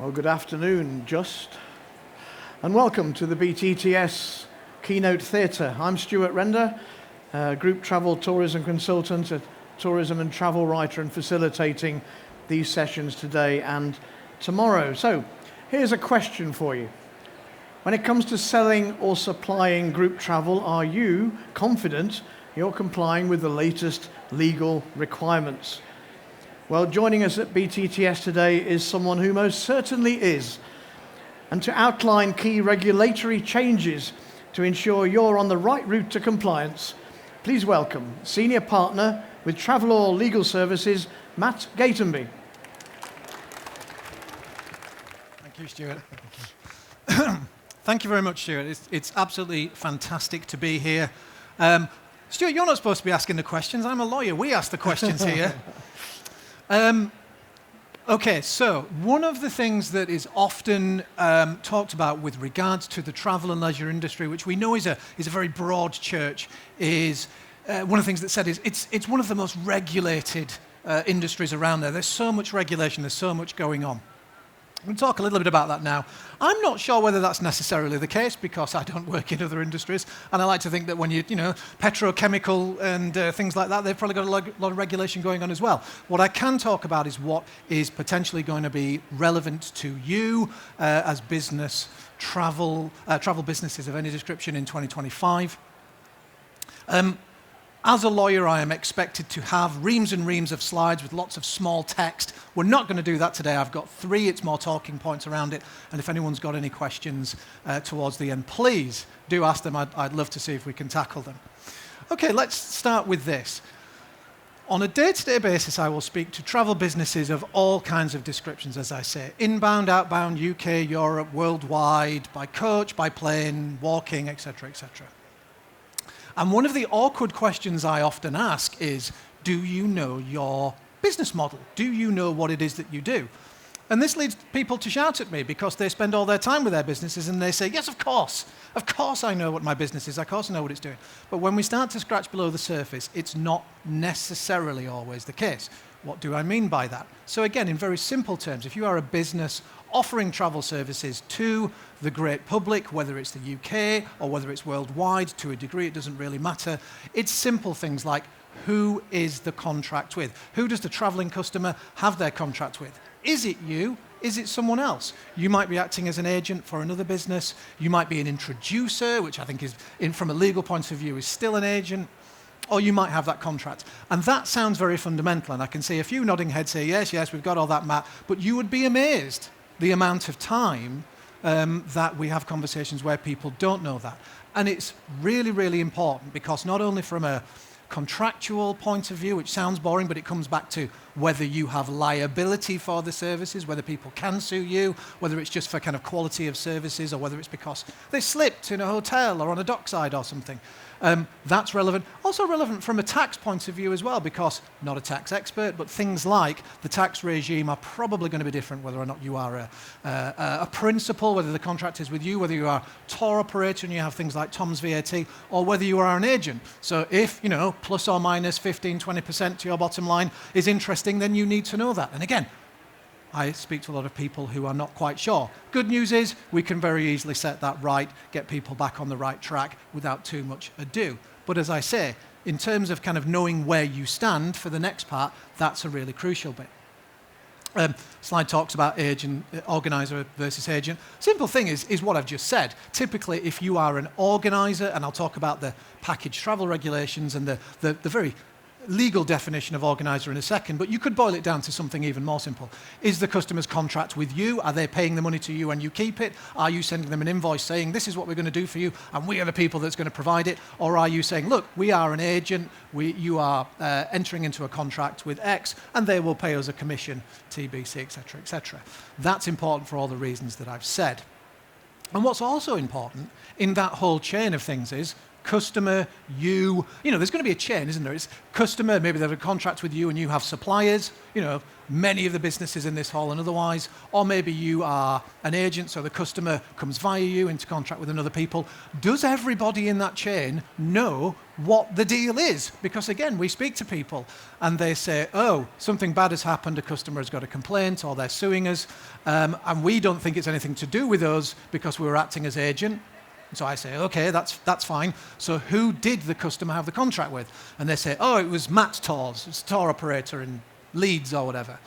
Well, good afternoon, and welcome to the BTTS Keynote Theatre. I'm Stuart Render, Group Travel Tourism Consultant, a tourism and travel writer, and facilitating these sessions today and tomorrow. So, here's a question for you. When it comes to selling or supplying group travel, are you confident you're complying with the latest legal requirements? Well, joining us at BTTS today is someone who most certainly is. And to outline key regulatory changes to ensure you're on the right route to compliance, please welcome Senior Partner with Travelore Legal Services, Matt Gatenby. Thank you, Stuart. Thank you very much, Stuart. It's absolutely fantastic to be here. Stuart, you're not supposed to be asking the questions. I'm a lawyer. We ask the questions here. Okay, so one of the things that is often talked about with regards to the travel and leisure industry, which we know is a very broad church, is one of the things that's said is it's one of the most regulated industries around there. There's so much regulation, there's so much going on. We'll talk a little bit about that now. I'm not sure whether that's necessarily the case because I don't work in other industries, and I like to think that when petrochemical and things like that, they've probably got a lot of regulation going on as well. What I can talk about is what is potentially going to be relevant to you as travel businesses of any description in 2025. As a lawyer, I am expected to have reams and reams of slides with lots of small text. We're not going to do that today. I've got 3. It's more talking points around it. And if anyone's got any questions towards the end, please do ask them. I'd love to see if we can tackle them. Okay, let's start with this. On a day-to-day basis, I will speak to travel businesses of all kinds of descriptions, as I say. Inbound, outbound, UK, Europe, worldwide, by coach, by plane, walking, etc., etc. And one of the awkward questions I often ask is, do you know your business model? Do you know what it is that you do? And this leads people to shout at me because they spend all their time with their businesses and they say, yes, of course I know what my business is, of course I know what it's doing. But when we start to scratch below the surface, it's not necessarily always the case. What do I mean by that? So again, in very simple terms, if you are a business offering travel services to the great public, whether it's the UK or whether it's worldwide, to a degree, it doesn't really matter. It's simple things like, who is the contract with? Who does the traveling customer have their contract with? Is it you? Is it someone else? You might be acting as an agent for another business. You might be an introducer, which I think is, from a legal point of view, is still an agent. Or you might have that contract. And that sounds very fundamental, and I can see a few nodding heads say, yes, we've got all that, Matt, but you would be amazed the amount of time that we have conversations where people don't know that. And it's really, really important because not only from a contractual point of view, which sounds boring, but it comes back to whether you have liability for the services, whether people can sue you, whether it's just for kind of quality of services, or whether it's because they slipped in a hotel or on a dockside or something. That's relevant. Also relevant from a tax point of view as well, because not a tax expert, but things like the tax regime are probably going to be different whether or not you are a principal, whether the contract is with you, whether you are a tour operator and you have things like Tom's VAT, or whether you are an agent. So if, plus or minus 15, 20% to your bottom line is interesting, then you need to know that. And again, I speak to a lot of people who are not quite sure. Good news is we can very easily set that right, get people back on the right track without too much ado. But as I say, in terms of kind of knowing where you stand for the next part, that's a really crucial bit. Slide talks about organizer versus agent. Simple thing is what I've just said. Typically, if you are an organizer, and I'll talk about the package travel regulations and the very legal definition of organizer in a second, but you could boil it down to something even more simple. Is the customer's contract with you? Are they paying the money to you and you keep it? Are you sending them an invoice saying, this is what we're going to do for you, and we are the people that's going to provide it? Or are you saying, look, we are an agent, you are entering into a contract with X, and they will pay us a commission, TBC, etc., etc. That's important for all the reasons that I've said. And what's also important in that whole chain of things is, customer, you know, there's going to be a chain, isn't there? It's customer, maybe they have a contract with you and you have suppliers, you know, many of the businesses in this hall and otherwise, or maybe you are an agent, so the customer comes via you into contract with another people. Does everybody in that chain know what the deal is? Because again, we speak to people and they say, oh, something bad has happened, a customer has got a complaint or they're suing us, and we don't think it's anything to do with us because we were acting as agent. So I say, okay, that's fine. So who did the customer have the contract with? And they say, oh, it was Matt Tors, it's a tour operator in Leeds or whatever.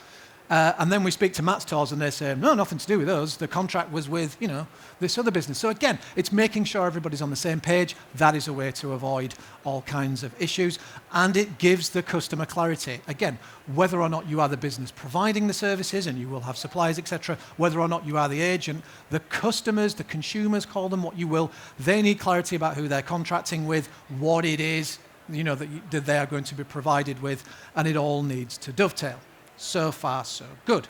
And then we speak to Matt Tors and they say, no, nothing to do with us. The contract was with, you know, this other business. So again, it's making sure everybody's on the same page. That is a way to avoid all kinds of issues. And it gives the customer clarity. Again, whether or not you are the business providing the services and you will have suppliers, etc., whether or not you are the agent, the customers, the consumers, call them what you will, they need clarity about who they're contracting with, what it is, you know, that they are going to be provided with, and it all needs to dovetail. So far, so good.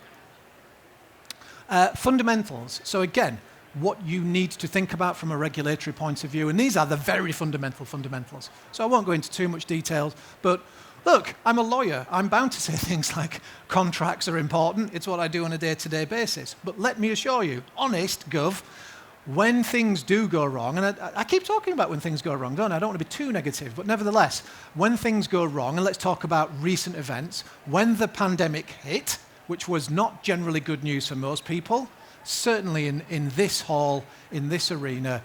Fundamentals. So again, what you need to think about from a regulatory point of view, and these are the very fundamental fundamentals. So I won't go into too much detail, but look, I'm a lawyer. I'm bound to say things like contracts are important. It's what I do on a day-to-day basis. But let me assure you, honest gov, when things do go wrong, and I keep talking about when things go wrong, don't I? I don't want to be too negative, but nevertheless, when things go wrong, and let's talk about recent events, when the pandemic hit, which was not generally good news for most people, certainly in this hall, in this arena,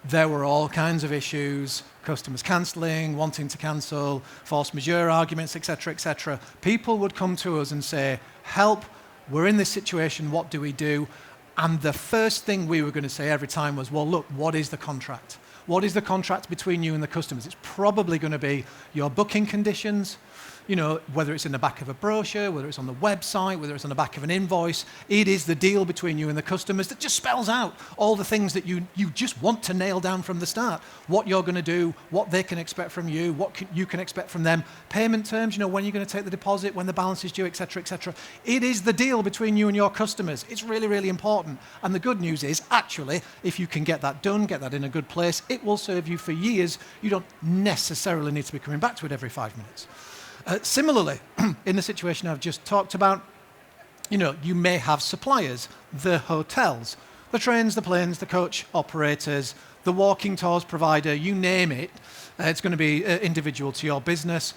there were all kinds of issues, customers cancelling, wanting to cancel, force majeure arguments, etc., etc. People would come to us and say, help, we're in this situation, what do we do? And the first thing we were going to say every time was, well, look, what is the contract? What is the contract between you and the customers? It's probably going to be your booking conditions, you know, whether it's in the back of a brochure, whether it's on the website, whether it's on the back of an invoice. It is the deal between you and the customers that just spells out all the things that you just want to nail down from the start. What you're going to do, what they can expect from you, you can expect from them. Payment terms, you know, when you're going to take the deposit, when the balance is due, etc., etc. It is the deal between you and your customers. It's really, really important. And the good news is, actually, if you can get that done, get that in a good place, it will serve you for years. You don't necessarily need to be coming back to it every 5 minutes. Similarly, in the situation I've just talked about, you know, you may have suppliers, the hotels, the trains, the planes, the coach operators, the walking tours provider, you name it. It's going to be individual to your business.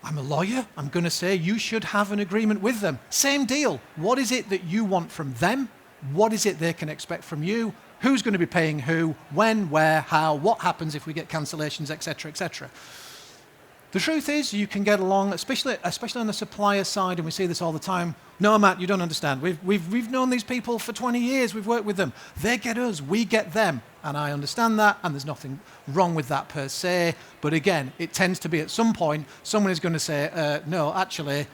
I'm a lawyer. I'm going to say you should have an agreement with them. Same deal. What is it that you want from them? What is it they can expect from you? Who's going to be paying who? When? Where? How? What happens if we get cancellations, etc., etc.? The truth is, you can get along, especially on the supplier side, and we see this all the time. No, Matt, you don't understand. We've known these people for 20 years. We've worked with them. They get us. We get them. And I understand that, and there's nothing wrong with that per se. But again, it tends to be at some point, someone is going to say, no, actually,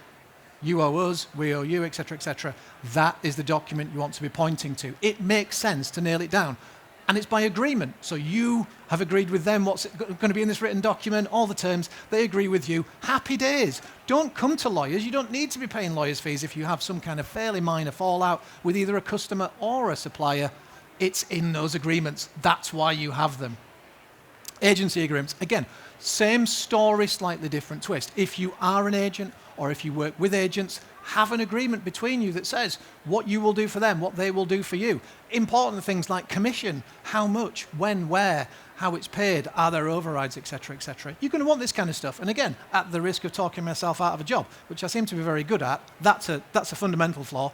you owe us, we owe you, etc., etc. That is the document you want to be pointing to. It makes sense to nail it down. And it's by agreement. So you have agreed with them what's going to be in this written document, all the terms, they agree with you. Happy days. Don't come to lawyers. You don't need to be paying lawyers' fees if you have some kind of fairly minor fallout with either a customer or a supplier. It's in those agreements. That's why you have them. Agency agreements. Again, same story, slightly different twist. If you are an agent or if you work with agents, have an agreement between you that says what you will do for them, what they will do for you. Important things like commission, how much, when, where, how it's paid, are there overrides, etc., etc. You're going to want this kind of stuff. And again, at the risk of talking myself out of a job, which I seem to be very good at, that's a fundamental flaw.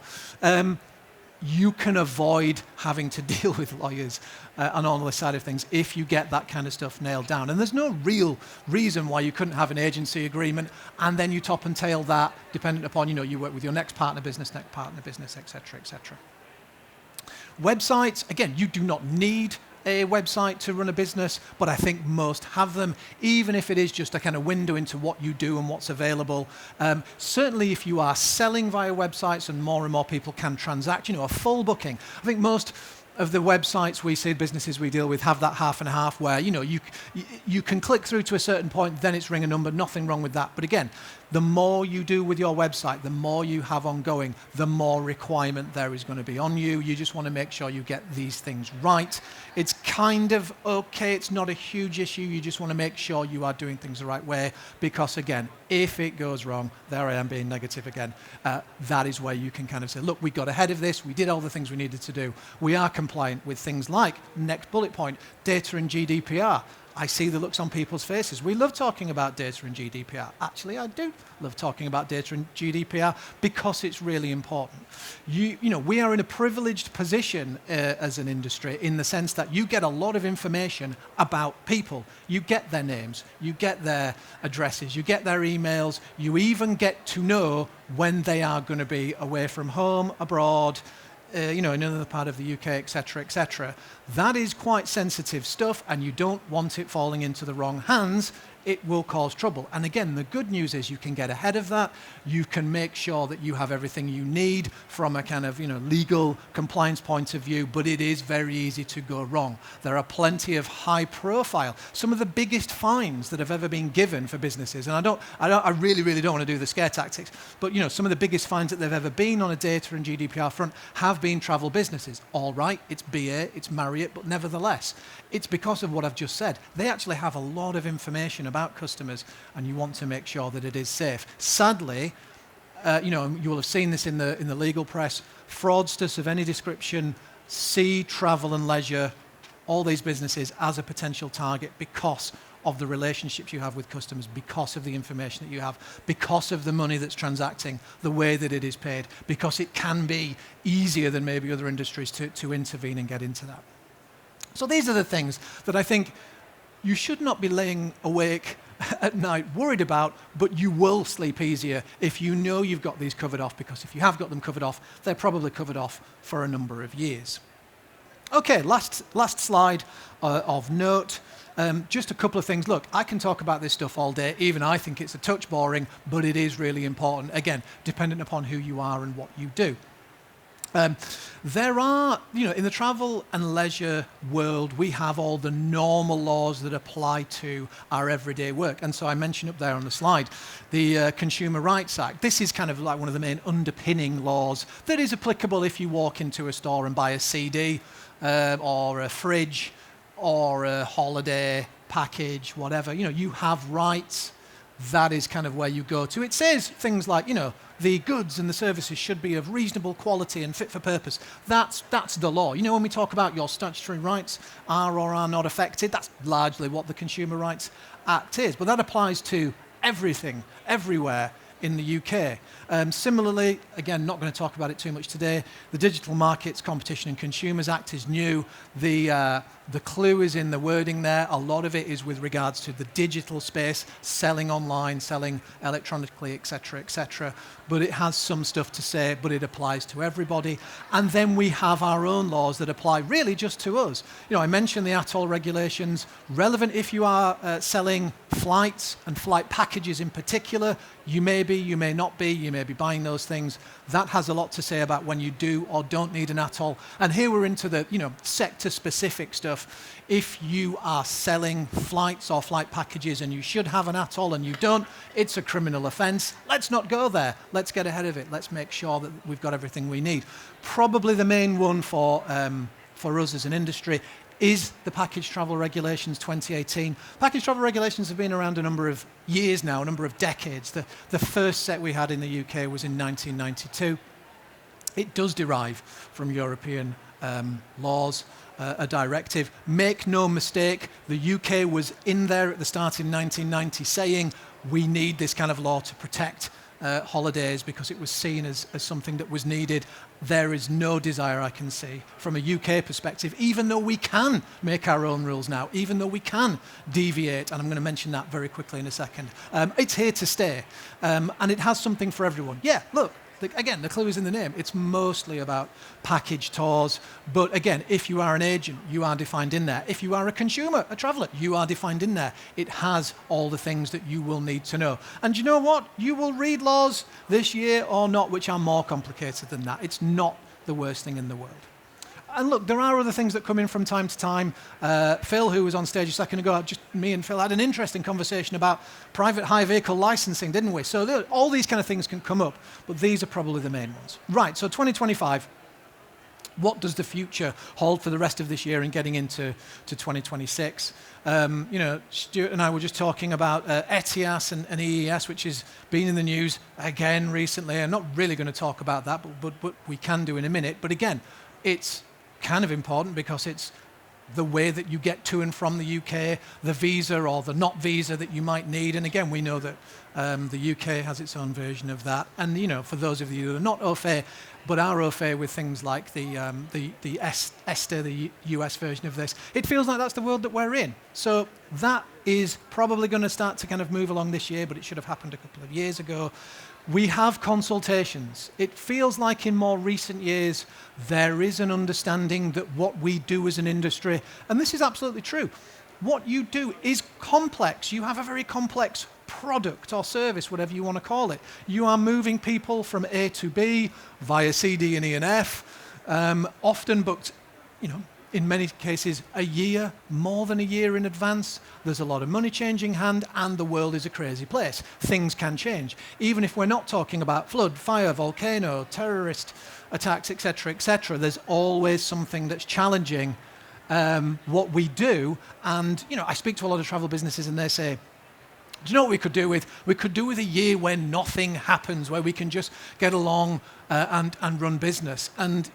You can avoid having to deal with lawyers on all this side of things if you get that kind of stuff nailed down. And there's no real reason why you couldn't have an agency agreement and then you top and tail that dependent upon, you know, you work with your next partner business, etc., etc. Websites, again, you do not need a website to run a business, but I think most have them, even if it is just a kind of window into what you do and what's available. Certainly if you are selling via websites and more people can transact, you know, a full booking. I think most of the websites we see, businesses we deal with, have that half and half where, you can click through to a certain point, then it's ring a number, nothing wrong with that. But again, the more you do with your website, the more you have ongoing, the more requirement there is going to be on you. You just want to make sure you get these things right. It's kind of okay. It's not a huge issue. You just want to make sure you are doing things the right way because, again, if it goes wrong, there I am being negative again, that is where you can kind of say, look, we got ahead of this. We did all the things we needed to do. We are compliant with things like, next bullet point, data and GDPR. I see the looks on people's faces. We love talking about data and GDPR. Actually, I do love talking about data and GDPR because it's really important. We are in a privileged position as an industry in the sense that you get a lot of information about people. You get their names, you get their addresses, you get their emails, you even get to know when they are going to be away from home, abroad, in another part of the UK, etc., etc. That is quite sensitive stuff, and you don't want it falling into the wrong hands. It will cause trouble. And again, the good news is you can get ahead of that. You can make sure that you have everything you need from a kind of legal compliance point of view, but it is very easy to go wrong. There are plenty of high profile, some of the biggest fines that have ever been given for businesses. And I really don't want to do the scare tactics, but some of the biggest fines that they've ever been on a data and GDPR front have been travel businesses. All right, it's BA, it's Marriott, but nevertheless, it's because of what I've just said. They actually have a lot of information about customers, and you want to make sure that it is safe. Sadly, you will have seen this in the legal press. Fraudsters of any description see travel and leisure, all these businesses, as a potential target because of the relationships you have with customers, because of the information that you have, because of the money that's transacting, the way that it is paid, because it can be easier than maybe other industries to intervene and get into that. So these are the things that I think you should not be laying awake at night worried about, but you will sleep easier if you know you've got these covered off, because if you have got them covered off, they're probably covered off for a number of years. Okay, last slide of note. Just a couple of things. Look, I can talk about this stuff all day. Even I think it's a touch boring, but it is really important. Again, dependent upon who you are and what you do. There are, in the travel and leisure world, we have all the normal laws that apply to our everyday work. And so I mentioned up there on the slide, the Consumer Rights Act. This is kind of like one of the main underpinning laws that is applicable if you walk into a store and buy a CD or a fridge or a holiday package, whatever. You have rights. That is kind of where you go to. It says things like, the goods and the services should be of reasonable quality and fit for purpose. That's the law. When we talk about your statutory rights are or are not affected, that's largely what the Consumer Rights Act is. But that applies to everything, everywhere in the UK. Similarly, again, not going to talk about it too much today, the Digital Markets Competition and Consumers Act is new. The clue is in the wording there. A lot of it is with regards to the digital space, selling online, selling electronically, etc., etc. But it has some stuff to say, but it applies to everybody. And then we have our own laws that apply really just to us. I mentioned the ATOL regulations, relevant if you are selling flights and flight packages in particular. You may be, you may not be, you may be buying those things. That has a lot to say about when you do or don't need an ATOL. And here we're into the sector-specific stuff. If you are selling flights or flight packages and you should have an ATOL and you don't, it's a criminal offence. Let's not go there. Let's get ahead of it. Let's make sure that we've got everything we need. Probably the main one for us as an industry is the Package Travel Regulations 2018. Package Travel Regulations have been around a number of years now, a number of decades. The first set we had in the UK was in 1992. It does derive from European laws, a directive. Make no mistake, the UK was in there at the start in 1990 saying we need this kind of law to protect holidays because it was seen as something that was needed. There is no desire I can see from a UK perspective, even though we can make our own rules now, even though we can deviate, and I'm going to mention that very quickly in a second. It's here to stay, and it has something for everyone. Yeah, look, again, the clue is in the name. It's mostly about package tours, but again, if you are an agent, you are defined in there. If you are a consumer, a traveller, you are defined in there. It has all the things that you will need to know. And you know what? You will read laws this year or not, which are more complicated than that. It's not the worst thing in the world. And look, there are other things that come in from time to time. Phil, who was on stage a second ago, just me and Phil had an interesting conversation about private hire vehicle licensing, didn't we? So all these kind of things can come up, but these are probably the main ones. Right, so 2025. What does the future hold for the rest of this year and getting into 2026? Stuart and I were just talking about ETIAS and EES, which has been in the news again recently. I'm not really going to talk about that, but we can do in a minute. But again, it's kind of important because it's the way that you get to and from the UK, the visa or the not visa that you might need. And again, we know that the UK has its own version of that. And, for those of you who are not au fait, but are au fait with things like the ESTA, the US version of this, it feels like that's the world that we're in. So that is probably going to start to kind of move along this year, but it should have happened a couple of years ago. We have consultations. It feels like in more recent years, there is an understanding that what we do as an industry, and this is absolutely true, what you do is complex. You have a very complex product or service, whatever you want to call it. You are moving people from A to B via C, D, and E, and F, often booked, in many cases, a year, more than a year in advance. There's a lot of money changing hand, and the world is a crazy place. Things can change. Even if we're not talking about flood, fire, volcano, terrorist attacks, etc., there's always something that's challenging what we do. And, I speak to a lot of travel businesses, and they say, do you know what we could do with? We could do with a year when nothing happens, where we can just get along and run business. And,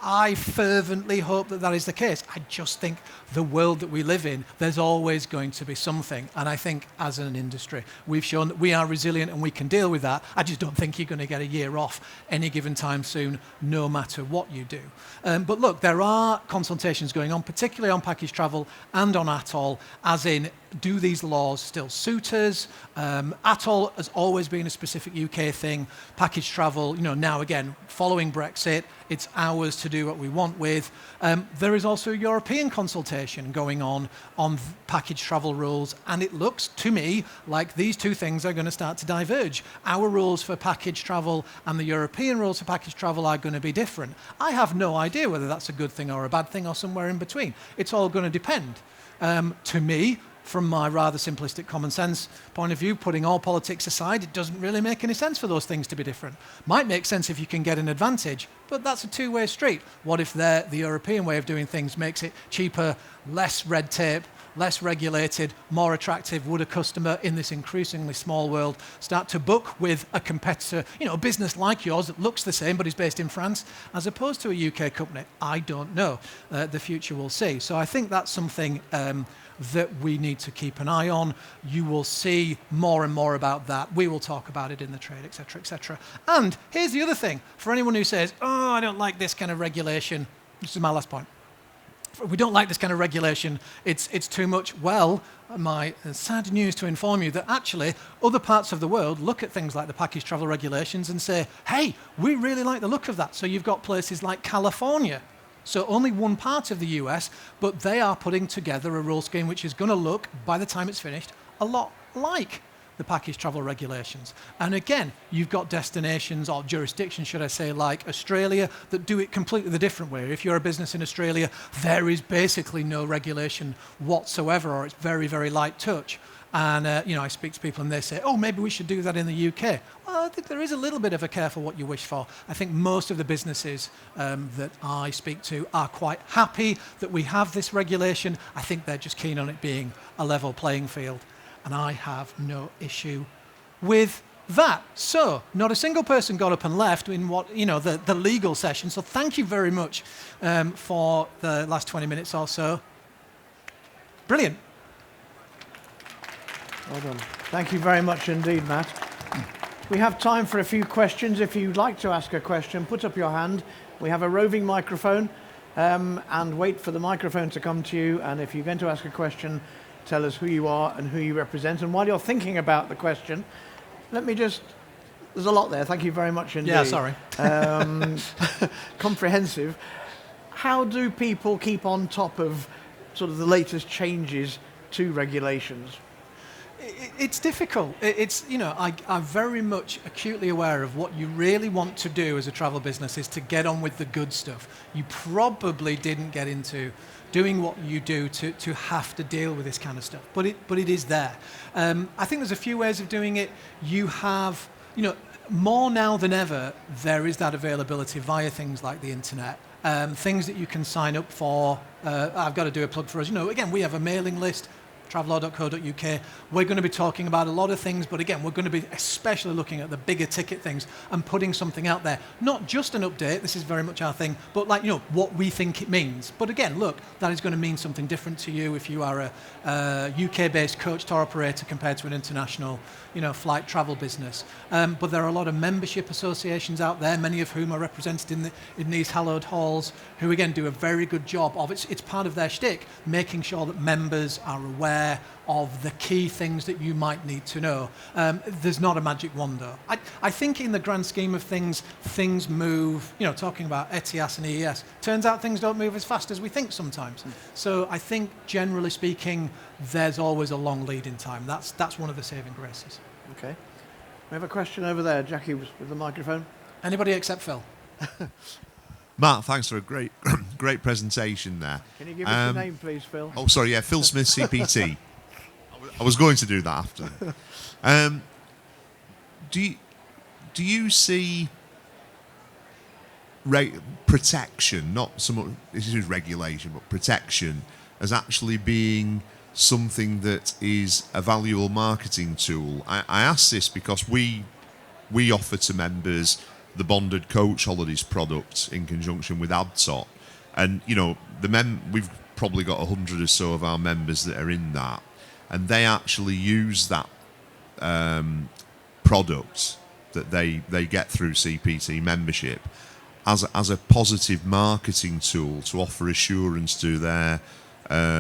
I fervently hope that that is the case. I just think the world that we live in, there's always going to be something. And I think as an industry, we've shown that we are resilient and we can deal with that. I just don't think you're going to get a year off any given time soon, no matter what you do. But look, there are consultations going on, particularly on package travel and on ATOL, as in, do these laws still suit us? ATOL has always been a specific UK thing. Package travel, now again, following Brexit, it's ours to do what we want with. There is also a European consultation going on package travel rules, and it looks to me like these two things are going to start to diverge. Our rules for package travel and the European rules for package travel are going to be different. I have no idea whether that's a good thing or a bad thing or somewhere in between. It's all going to depend. To me, from my rather simplistic common sense point of view, putting all politics aside, it doesn't really make any sense for those things to be different. Might make sense if you can get an advantage, but that's a two-way street. What if the European way of doing things makes it cheaper, less red tape, less regulated, more attractive? Would a customer in this increasingly small world start to book with a competitor, a business like yours that looks the same but is based in France, as opposed to a UK company? I don't know. The future will see. So I think that's something that we need to keep an eye on. You will see more and more about that. We will talk about it in the trade, etc., etc. And here's the other thing. For anyone who says, I don't like this kind of regulation, this is my last point. We don't like this kind of regulation, it's too much. Well, my sad news to inform you that actually other parts of the world look at things like the package travel regulations and say, hey, we really like the look of that. So you've got places like California. So only one part of the US, but they are putting together a rule scheme which is going to look, by the time it's finished, a lot like the package travel regulations. And again, you've got destinations or jurisdictions, should I say, like Australia that do it completely the different way. If you're a business in Australia, there is basically no regulation whatsoever, or it's very, very light touch. And, I speak to people and they say, maybe we should do that in the UK. Well, I think there is a little bit of a careful what you wish for. I think most of the businesses that I speak to are quite happy that we have this regulation. I think they're just keen on it being a level playing field. And I have no issue with that. So, not a single person got up and left in the legal session. So thank you very much for the last 20 minutes or so. Brilliant. Well done. Thank you very much indeed, Matt. We have time for a few questions. If you'd like to ask a question, put up your hand. We have a roving microphone, and wait for the microphone to come to you. And if you're going to ask a question, tell us who you are and who you represent. And while you're thinking about the question, there's a lot there. Thank you very much indeed. Yeah, sorry. Comprehensive. How do people keep on top of sort of the latest changes to regulations? It's difficult. It's, you know, I'm very much acutely aware of what you really want to do as a travel business is to get on with the good stuff. You probably didn't get into doing what you do to have to deal with this kind of stuff, but it is there. I think there's a few ways of doing it. You have, you know, more now than ever, there is that availability via things like the internet. Things that you can sign up for. I've got to do a plug for us. You know, again, we have a mailing list, travelodor.co.uk. We're going to be talking about a lot of things, but again, we're going to be especially looking at the bigger ticket things and putting something out there. Not just an update, this is very much our thing, but like, you know, what we think it means. But again, look, that is going to mean something different to you if you are a UK-based coach tour operator compared to an international, you know, flight travel business. But there are a lot of membership associations out there, many of whom are represented in these hallowed halls, who again do a very good job of it's part of their shtick, making sure that members are aware of the key things that you might need to know. There's not a magic wand though. I think in the grand scheme of things move, you know, talking about ETIAS and EES, turns out things don't move as fast as we think sometimes. So I think generally speaking, there's always a long lead in time. That's one of the saving graces. Okay. We have a question over there. Jackie with the microphone. Anybody except Phil? Matt, thanks for a great presentation there. Can you give us your name, please, Phil? Oh, sorry, yeah, Phil Smith, CPT. I was going to do that after. Do you see protection, not so much, this is regulation, but protection as actually being something that is a valuable marketing tool? I ask this because we offer to members the bonded coach holidays product in conjunction with AdTop, and you know we've probably got 100 or so of our members that are in that, and they actually use that product that they get through CPT membership as a positive marketing tool to offer assurance to their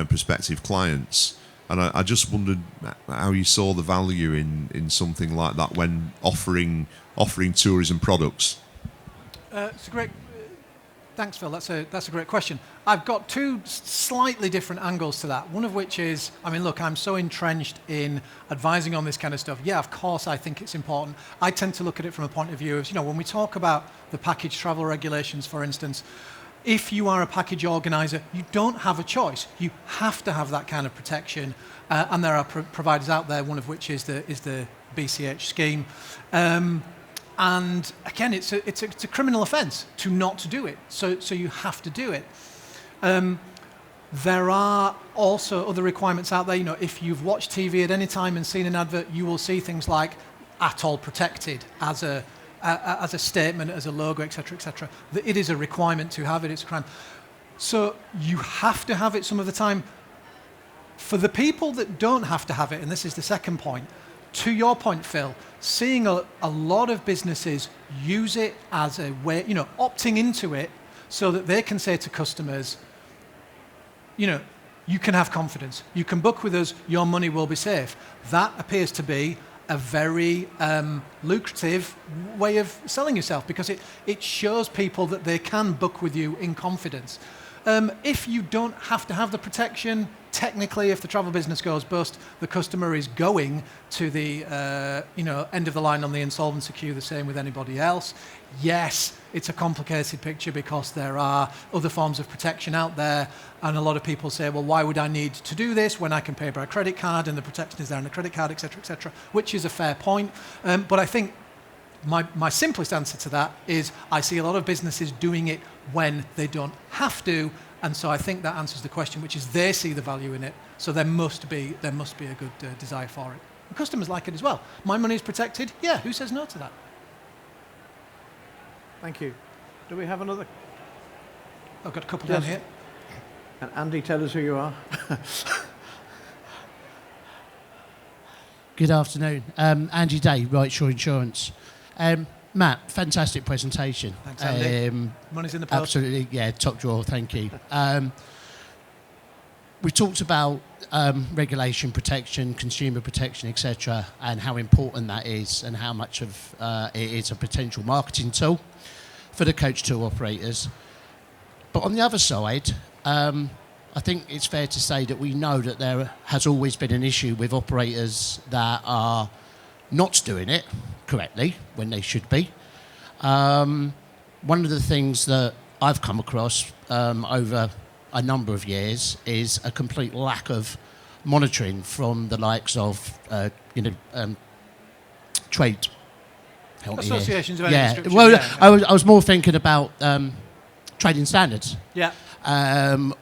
prospective clients. And I just wondered how you saw the value in something like that when offering tourism products. It's a great. Thanks, Phil. That's a great question. I've got two slightly different angles to that. One of which is, I mean, look, I'm so entrenched in advising on this kind of stuff. Yeah, of course, I think it's important. I tend to look at it from a point of view of, you know, when we talk about the package travel regulations, for instance. If you are a package organizer, you don't have a choice. You have to have that kind of protection, and there are providers out there. One of which is the BCH scheme, and again, it's a criminal offence to not do it. So you have to do it. There are also other requirements out there. You know, if you've watched TV at any time and seen an advert, you will see things like "at all protected" as a statement, as a logo, etc., etc. It is a requirement to have it. It's a crime. So you have to have it some of the time. For the people that don't have to have it, and this is the second point, to your point, Phil, seeing a lot of businesses use it as a way, you know, opting into it so that they can say to customers, you know, you can have confidence. You can book with us, your money will be safe. That appears to be a very lucrative way of selling yourself because it shows people that they can book with you in confidence. If you don't have to have the protection, technically, if the travel business goes bust, the customer is going to the end of the line on the insolvency queue, the same with anybody else. Yes, it's a complicated picture because there are other forms of protection out there, and a lot of people say, well, why would I need to do this when I can pay by credit card and the protection is there on the credit card, etc., which is a fair point. But I think my simplest answer to that is I see a lot of businesses doing it when they don't have to, and so I think that answers the question, which is they see the value in it, so there must be a good desire for it. And customers like it as well. My money is protected. Yeah, who says no to that? Thank you. Do we have another? I've got a couple down here. And Andy, tell us who you are. Good afternoon. Andy Day, Right Shore Insurance. Matt, fantastic presentation. Thanks, Andy. Money's in the post. Absolutely, yeah, top drawer, thank you. We talked about regulation, protection, consumer protection, etc., and how important that is and how much of it is a potential marketing tool for the coach tour operators. But on the other side, I think it's fair to say that we know that there has always been an issue with operators that are not doing it correctly when they should be. One of the things that I've come across over a number of years is a complete lack of monitoring from the likes of, trade. Help me here. Associations of Yeah, industry. well, Yeah. I was more thinking about trading standards. Yeah.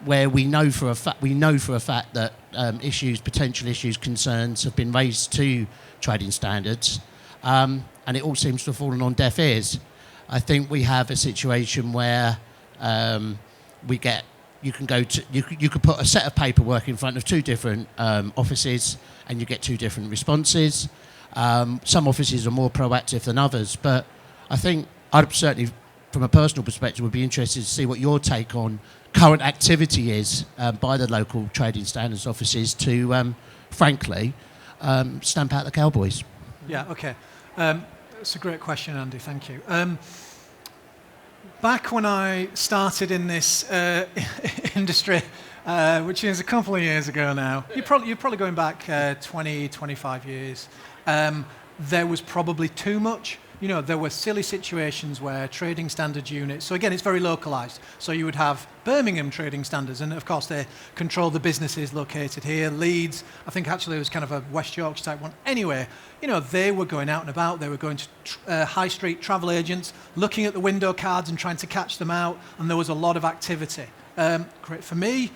Where we know for a fact that potential issues, concerns have been raised to trading standards, and it all seems to have fallen on deaf ears. I think we have a situation where you could put a set of paperwork in front of two different offices, and you get two different responses. Some offices are more proactive than others, but I think I'd certainly, from a personal perspective, would be interested to see what your take on current activity is by the local trading standards offices to, frankly, stamp out the cowboys. Yeah, okay. It's a great question, Andy. Thank you. Back when I started in this industry, which is a couple of years ago now, you're probably going back 20, 25 years, there was probably too much. There were silly situations where trading standards units, so again, it's very localized. So you would have Birmingham trading standards, and of course they control the businesses located here. Leeds, I think actually it was kind of a West Yorkshire type one. Anyway, they were going out and about. They were going to high street travel agents, looking at the window cards and trying to catch them out, and there was a lot of activity. Great for me,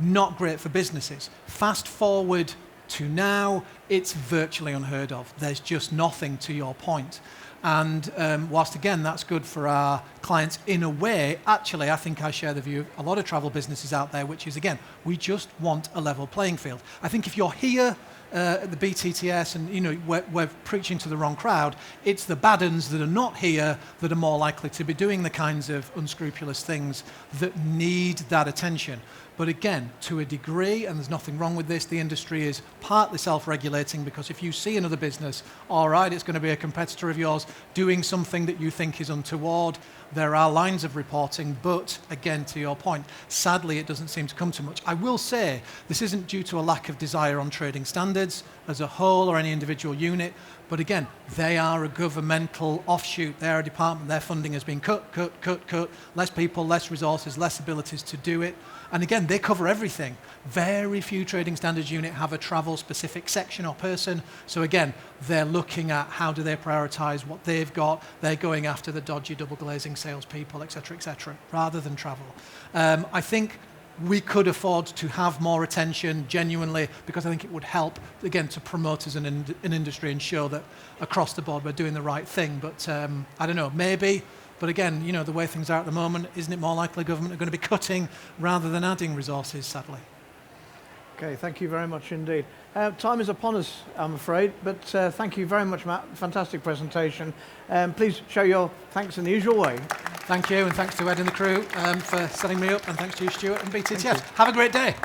not great for businesses. Fast forward to now, it's virtually unheard of. There's just nothing, to your point. And whilst, again, that's good for our clients in a way, actually, I think I share the view of a lot of travel businesses out there, which is, again, we just want a level playing field. I think if you're here at the BTTS and, we're preaching to the wrong crowd, it's the bad uns that are not here that are more likely to be doing the kinds of unscrupulous things that need that attention. But again, to a degree, and there's nothing wrong with this, the industry is partly self-regulating, because if you see another business, all right, it's going to be a competitor of yours doing something that you think is untoward, there are lines of reporting, but again, to your point, sadly, it doesn't seem to come to much. I will say this isn't due to a lack of desire on trading standards as a whole or any individual unit, but again, they are a governmental offshoot. They're a department, their funding has been cut. Less people, less resources, less abilities to do it. And again, they cover everything. Very few trading standards unit have a travel-specific section or person. So again, they're looking at how do they prioritise what they've got. They're going after the dodgy double glazing salespeople, et cetera, rather than travel. I think we could afford to have more attention genuinely, because I think it would help, again, to promote as an industry and show that across the board we're doing the right thing. But I don't know, maybe. But again, the way things are at the moment, isn't it more likely government are going to be cutting rather than adding resources, sadly? Okay, thank you very much indeed. Time is upon us, I'm afraid, but thank you very much, Matt. Fantastic presentation. Please show your thanks in the usual way. Thank you, and thanks to Ed and the crew for setting me up, and thanks to you, Stuart, and BTTS. Have a great day.